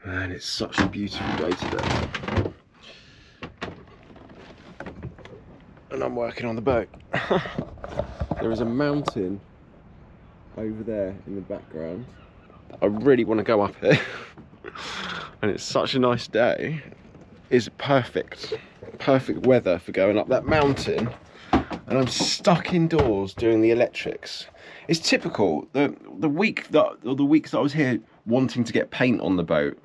And it's such a beautiful day today. And I'm working on the boat. There is a mountain over there in the background. I really want to go up it. And it's such a nice day. It's perfect weather for going up that mountain. And I'm stuck indoors doing the electrics. It's typical. The weeks that I was here wanting to get paint on the boat,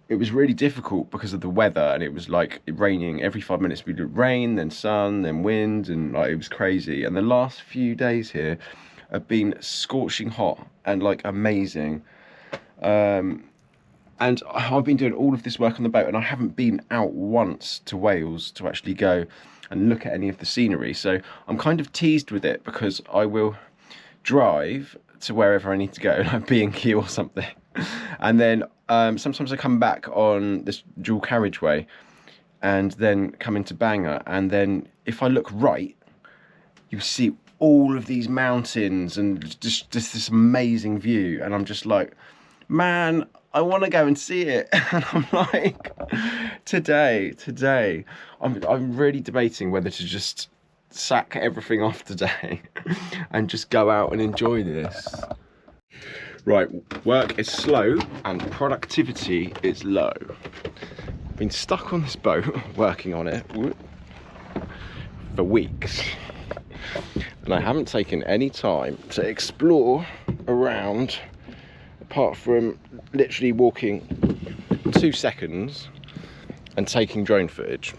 it was really difficult because of the weather, and it was like raining every 5 minutes. We'd rain, then sun, then wind, and like it was crazy. And the last few days here have been scorching hot and like amazing. And I've been doing all of this work on the boat, and I haven't been out once to Wales to actually go and look at any of the scenery. So I'm kind of teased with it because I will drive to wherever I need to go, like B&Q or something. And then sometimes I come back on this dual carriageway and then come into Bangor. And then if I look right, you see all of these mountains and just this amazing view. And I'm just like, man, I want to go and see it. And I'm like, today, I'm really debating whether to just sack everything off today and just go out and enjoy this. Right, work is slow and productivity is low. I've been stuck on this boat working on it for weeks, and I haven't taken any time to explore around apart from literally walking 2 seconds and taking drone footage.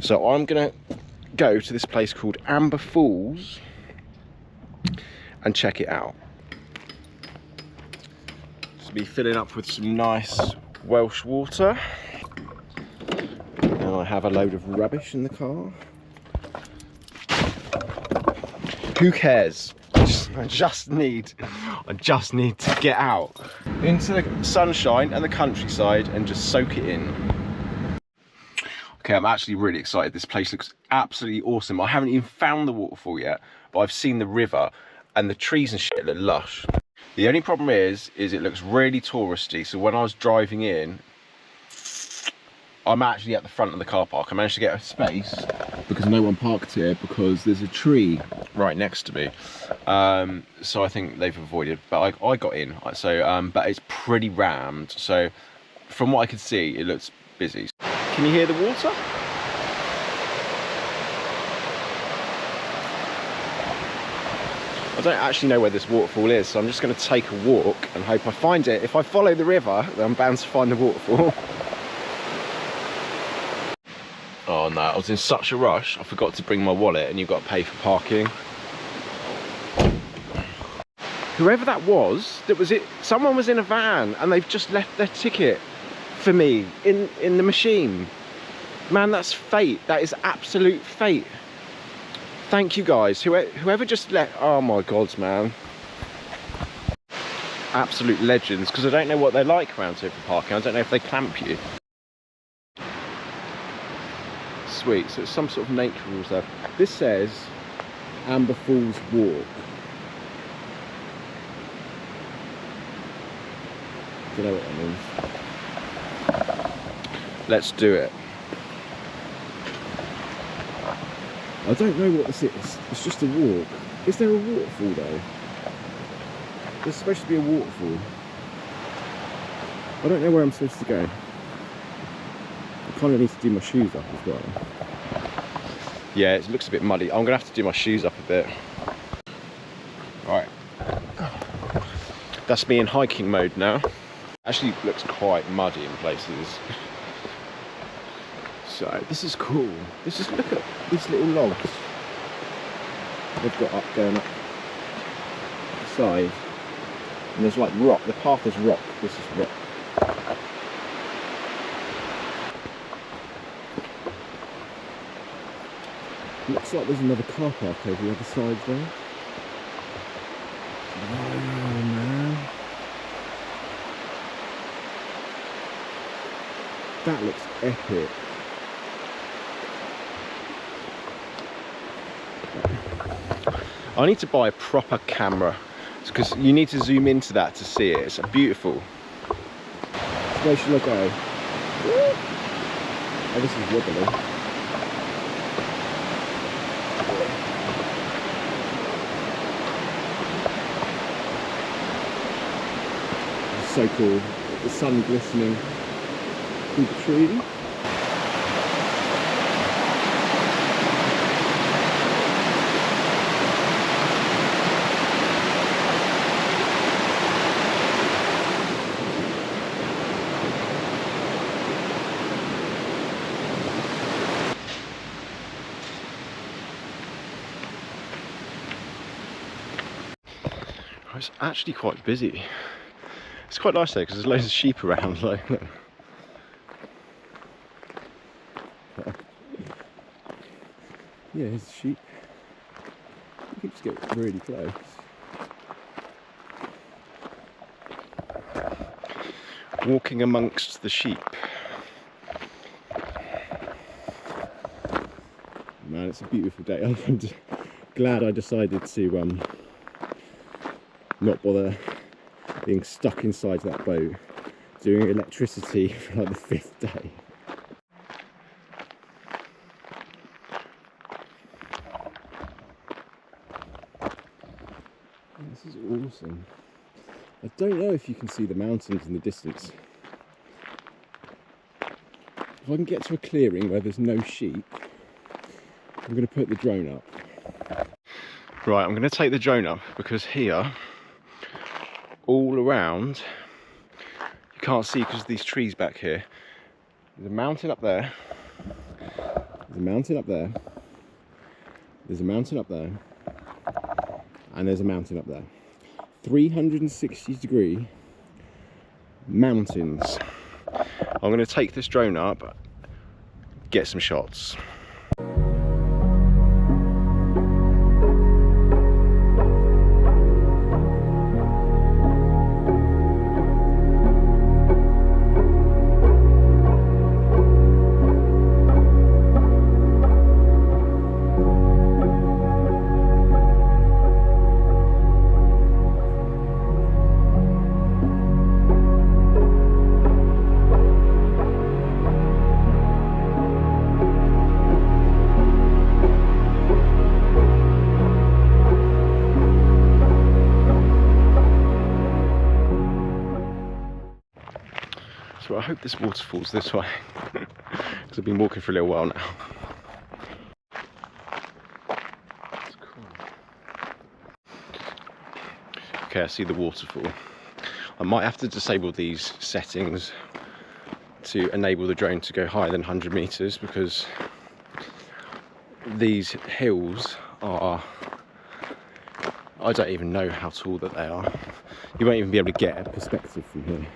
So I'm gonna go to this place called Aber Falls and check it out. To be filling up with some nice Welsh water, and I have a load of rubbish in the car. Who cares? I just need to get out into the sunshine and the countryside and just soak it in. Okay, I'm actually really excited. This place looks absolutely awesome. I haven't even found the waterfall yet, but I've seen the river, and the trees and shit look lush. The only problem is it looks really touristy. So when I was driving in, I'm actually at the front of the car park. I managed to get a space because no one parked here because there's a tree right next to me. So I think they've avoided, but I got in. So, but it's pretty rammed. So from what I could see, it looks busy. Can you hear the water? I don't actually know where this waterfall is, so I'm just going to take a walk and hope I find it. If I follow the river, then I'm bound to find the waterfall. Oh no, I was in such a rush, I forgot to bring my wallet, and you've got to pay for parking. Whoever that was it, someone was in a van and they've just left their ticket for me in the machine. Man, that's fate. That is absolute fate. Thank you guys, whoever just let, oh my god, man. Absolute legends, because I don't know what they're like around here for parking. I don't know if they clamp you. Sweet, so it's some sort of nature reserve. This says Aber Falls Walk. Don't know what that means. Let's do it. I don't know what this is. It's just a walk. Is there a waterfall though? There's supposed to be a waterfall. I don't know where I'm supposed to go. I kind of need to do my shoes up as well. Yeah, it looks a bit muddy. I'm gonna have to do my shoes up a bit. Right. That's me in hiking mode now. Actually looks quite muddy in places. So this is cool. This is, look at these little logs they've got up, going up the side. And there's like rock. The path is rock. This is rock. Looks like there's another car park over the other side there. Oh man. That looks epic. I need to buy a proper camera because you need to zoom into that to see it. It's beautiful. Which way should I go? Oh, this is wobbly. It's so cool. The sun glistening through the tree. It's actually quite busy. It's quite nice though because there's loads of sheep around. Like, look. Yeah, there's sheep. You can just get really close. Walking amongst the sheep. Man, it's a beautiful day. I'm glad I decided to not bother being stuck inside that boat doing electricity for like the 5th day. This is awesome. I don't know if you can see the mountains in the distance. If I can get to a clearing where there's no sheep, I'm going to put the drone up. Right, I'm going to take the drone up because here, all around, you can't see because of these trees back here. There's a mountain up there. There's a mountain up there. There's a mountain up there. And there's a mountain up there. 360-degree mountains. I'm going to take this drone up, get some shots. So I hope this waterfall's this way, because I've been walking for a little while now. That's cool. Okay, I see the waterfall. I might have to disable these settings to enable the drone to go higher than 100 meters, because these hills are, I don't even know how tall that they are. You won't even be able to get a perspective from here.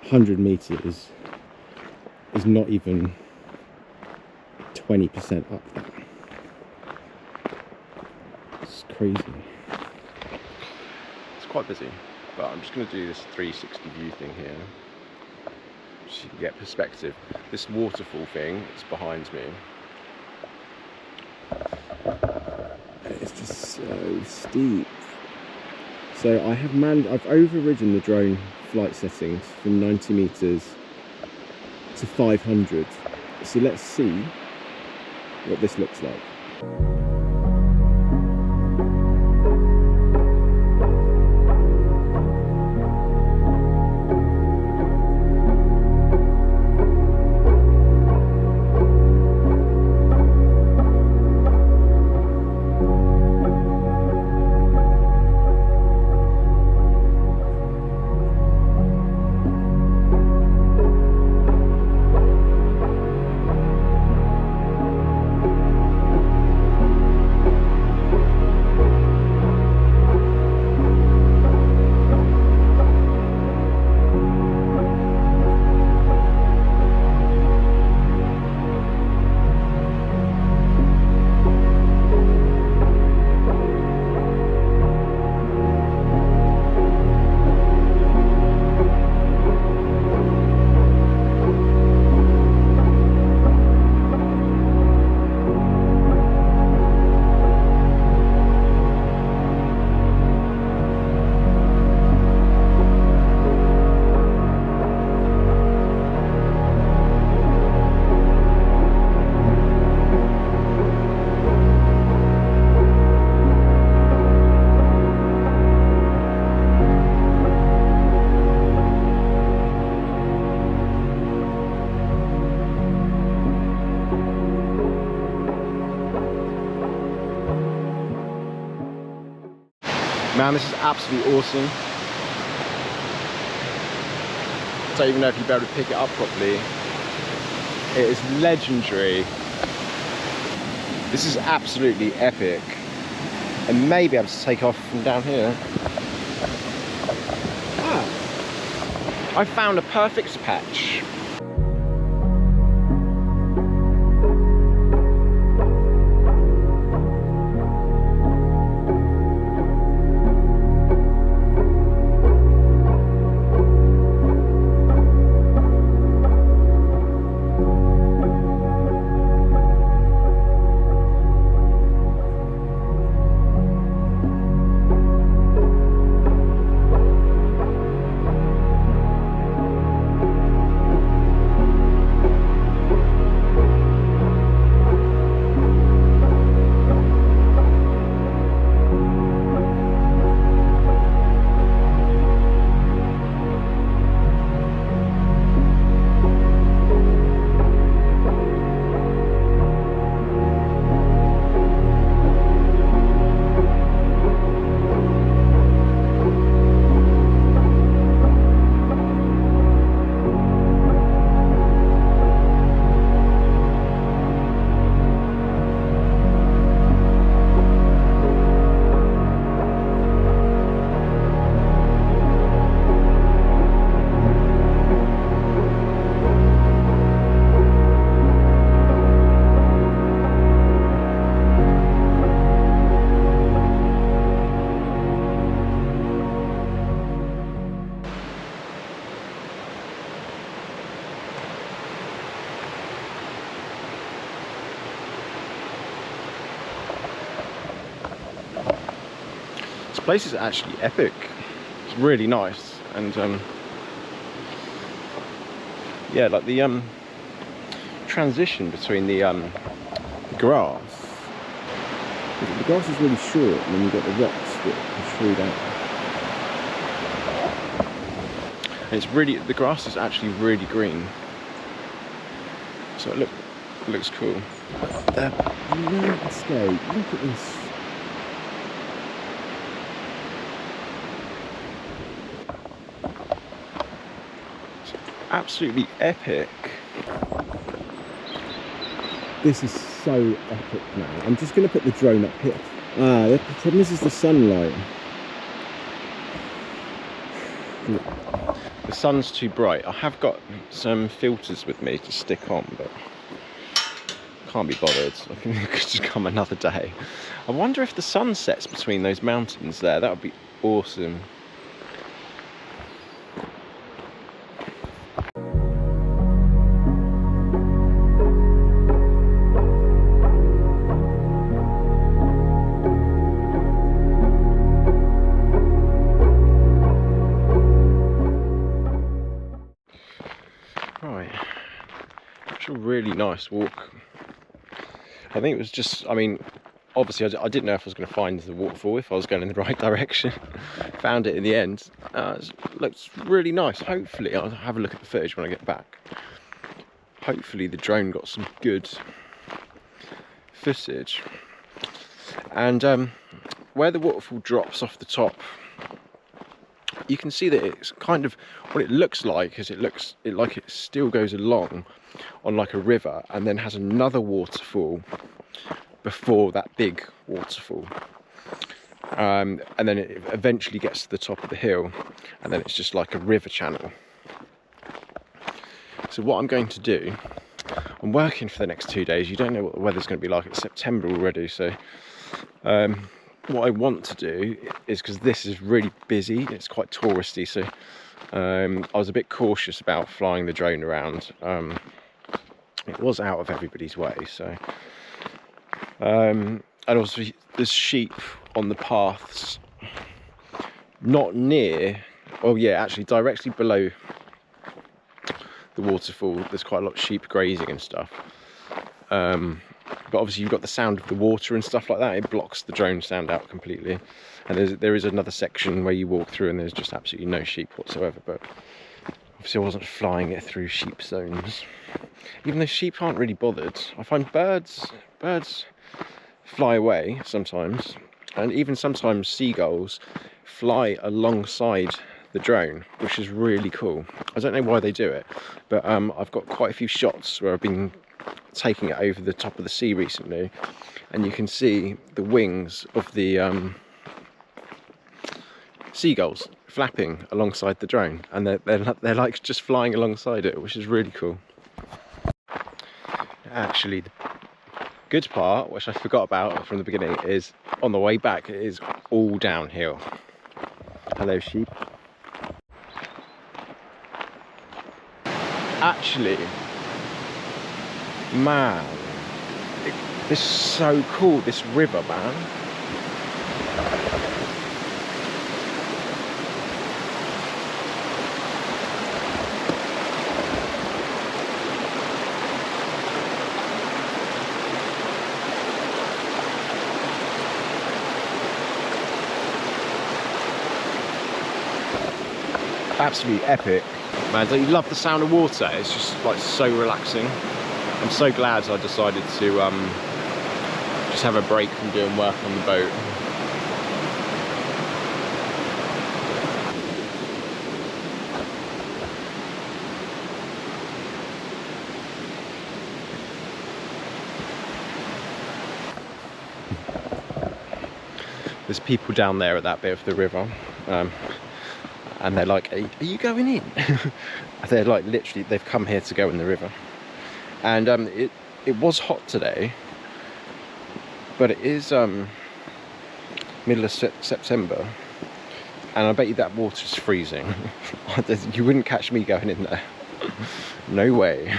100 meters is not even 20% up there. It's crazy. It's quite busy, but I'm just going to do this 360 view thing here, so you can get perspective. This waterfall thing is behind me. It's just so steep. So I've overridden the drone flight settings from 90 meters to 500. So let's see what this looks like. Man, this is absolutely awesome. I don't even know if you'll be able to pick it up properly. It is legendary. This is absolutely epic. And maybe able to take off from down here. Ah, I found a perfect patch. This place is actually epic. It's really nice, and yeah, like the transition between the grass. The grass is really short, and then you've got the rocks that protrude out. And it's really, the grass is actually really green. So it looks cool. The landscape, look at this. Absolutely epic. This is so epic now. I'm just going to put the drone up here. The problem is the sunlight. The sun's too bright. I have got some filters with me to stick on, but can't be bothered. I think it could just come another day. I wonder if the sun sets between those mountains there. That would be awesome. Really nice walk. I think it was just, I mean, obviously I didn't know if I was going to find the waterfall, if I was going in the right direction. Found it in the end. It looks really nice. Hopefully, I'll have a look at the footage when I get back. Hopefully the drone got some good footage. And where the waterfall drops off the top, you can see that it's kind of, what it looks like is it like it still goes along on like a river, and then has another waterfall before that big waterfall, and then it eventually gets to the top of the hill, and then it's just like a river channel. So what I'm going to do, I'm working for the next 2 days. You don't know what the weather's going to be like. It's September already, so what I want to do is, because this is really busy, it's quite touristy, so I was a bit cautious about flying the drone around. It was out of everybody's way, so and also there's sheep on the paths, not near, oh yeah, actually directly below the waterfall. There's quite a lot of sheep grazing and stuff, but obviously you've got the sound of the water and stuff like that. It blocks the drone sound out completely. And there is another section where you walk through and there's just absolutely no sheep whatsoever, but obviously I wasn't flying it through sheep zones, even though sheep aren't really bothered. I find birds fly away sometimes, and even sometimes seagulls fly alongside the drone, which is really cool. I don't know why they do it, but I've got quite a few shots where I've been taking it over the top of the sea recently, and you can see the wings of the seagulls flapping alongside the drone, and they're like just flying alongside it, which is really cool. Actually, the good part, which I forgot about from the beginning, is on the way back it is all downhill. Hello, sheep. Actually, man, this is so cool, this river, man. Absolutely epic, man. Don't you love the sound of water? It's just like so relaxing. I'm so glad I decided to just have a break from doing work on the boat. There's people down there at that bit of the river. And they're like, are you going in? They're like, literally, they've come here to go in the river. And it was hot today, but it is middle of September, and I bet you that water's freezing. You wouldn't catch me going in there. No way.